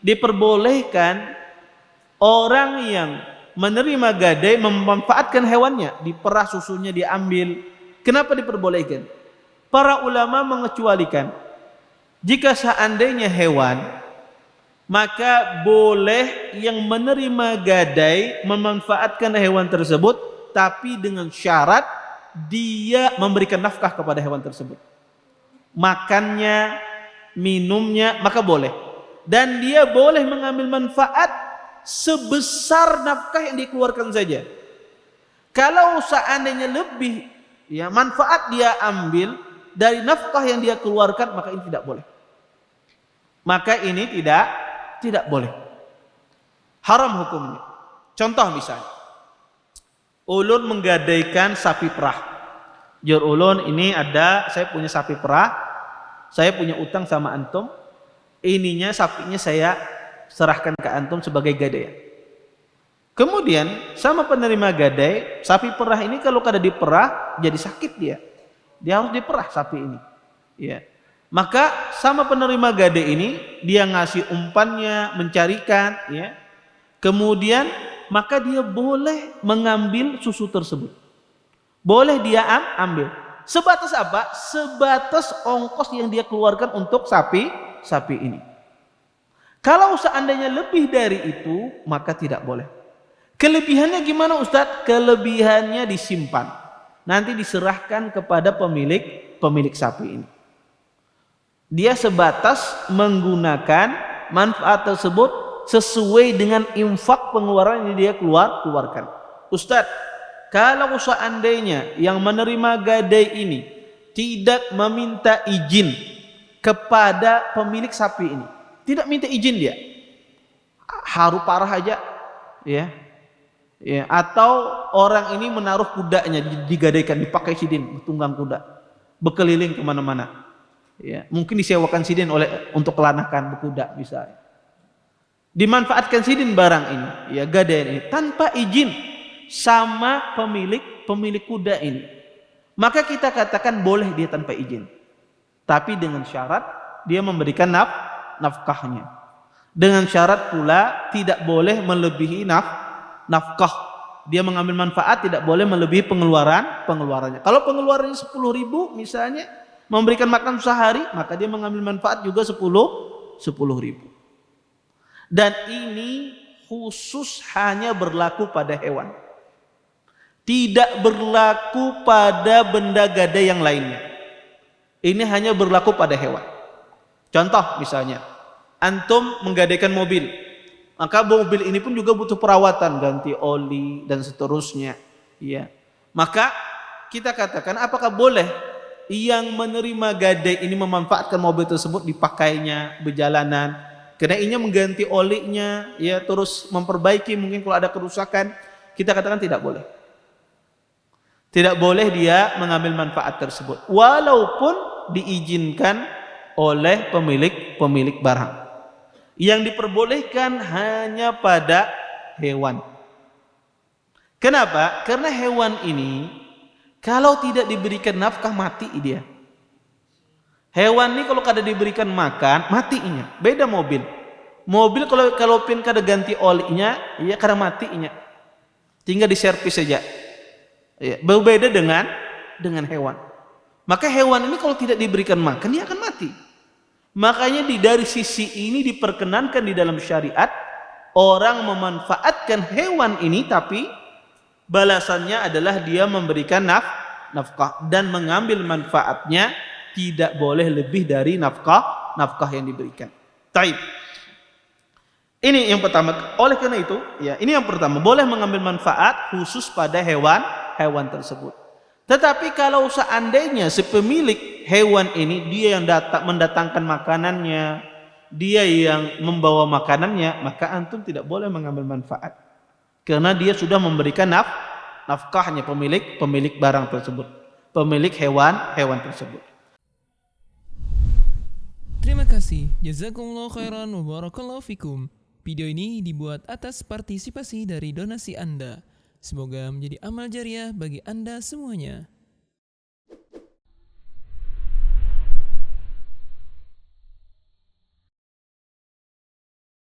diperbolehkan orang yang menerima gadai memanfaatkan hewannya, diperah susunya diambil. Kenapa diperbolehkan? Para ulama mengecualikan jika seandainya hewan, maka boleh yang menerima gadai memanfaatkan hewan tersebut, tapi dengan syarat dia memberikan nafkah kepada hewan tersebut, makannya, minumnya, maka boleh. Dan dia boleh mengambil manfaat sebesar nafkah yang dikeluarkan saja. Kalau seandainya lebih ya manfaat dia ambil dari nafkah yang dia keluarkan, maka ini tidak boleh. Maka ini tidak boleh. Haram hukumnya. Contoh misalnya, ulun menggadaikan sapi perah. Jur ulun, ini ada, saya punya sapi perah, saya punya utang sama antum, ininya sapinya saya serahkan ke antum sebagai gadai. Kemudian sama penerima gadai, sapi perah ini kalau kada diperah jadi sakit dia harus diperah sapi ini, ya. Maka sama penerima gadai ini dia ngasih umpannya, mencarikan, ya. Kemudian maka dia boleh mengambil susu tersebut, boleh dia ambil. Sebatas apa? Sebatas ongkos yang dia keluarkan untuk sapi ini. Kalau seandainya lebih dari itu, maka tidak boleh. Kelebihannya gimana Ustadz? Kelebihannya disimpan, nanti diserahkan kepada pemilik sapi ini. Dia sebatas menggunakan manfaat tersebut sesuai dengan infak pengeluaran yang dia keluarkan. Ustadz, kalau seandainya yang menerima gadai ini tidak meminta izin kepada pemilik sapi ini, tidak minta izin dia, haru parah aja, ya, atau orang ini menaruh kudanya digadaikan, dipakai sidin, tunggang kuda, berkeliling kemana-mana, ya, mungkin disewakan sidin untuk kelanakan berkuda misalnya, dimanfaatkan sidin barang ini, ya, gadai ini tanpa izin sama pemilik kuda ini, maka kita katakan boleh dia tanpa izin, tapi dengan syarat dia memberikan nafkahnya. Dengan syarat pula tidak boleh melebihi nafkah. Dia mengambil manfaat tidak boleh melebihi pengeluarannya. Kalau pengeluarannya 10.000 misalnya, memberikan makan sehari, maka dia mengambil manfaat juga 10.000. Dan ini khusus hanya berlaku pada hewan, tidak berlaku pada benda gadai yang lainnya. Ini hanya berlaku pada hewan. Contoh misalnya, antum menggadaikan mobil, maka mobil ini pun juga butuh perawatan, ganti oli dan seterusnya, ya. Maka kita katakan, apakah boleh yang menerima gadai ini memanfaatkan mobil tersebut, dipakainya berjalanan, karena ini mengganti olinya, ya, terus memperbaiki mungkin kalau ada kerusakan? Kita katakan tidak boleh. Tidak boleh dia mengambil manfaat tersebut, walaupun diizinkan oleh pemilik barang. Yang diperbolehkan hanya pada hewan. Kenapa? Karena hewan ini kalau tidak diberikan nafkah mati dia. Hewan ini kalau kada diberikan makan matinya. Beda mobil. Mobil kalau pin kada ganti olinya, ya kada matinya. Tinggal diservis saja. Ya, berbeda dengan hewan. Maka hewan ini kalau tidak diberikan makan dia akan mati. Makanya dari sisi ini diperkenankan di dalam syariat orang memanfaatkan hewan ini, tapi balasannya adalah dia memberikan nafkah dan mengambil manfaatnya tidak boleh lebih dari nafkah yang diberikan. Taib. Ini yang pertama. Oleh karena itu, ya, ini yang pertama, boleh mengambil manfaat khusus pada hewan tersebut. Tetapi kalau seandainya si pemilik hewan ini dia yang mendatangkan makanannya, dia yang membawa makanannya, maka antum tidak boleh mengambil manfaat, karena dia sudah memberikan nafkahnya, pemilik barang tersebut, pemilik hewan tersebut. Terima kasih. Jazakumullah khairan wa barakallahu fikum. Video ini dibuat atas partisipasi dari donasi Anda. Semoga menjadi amal jariah bagi Anda semuanya.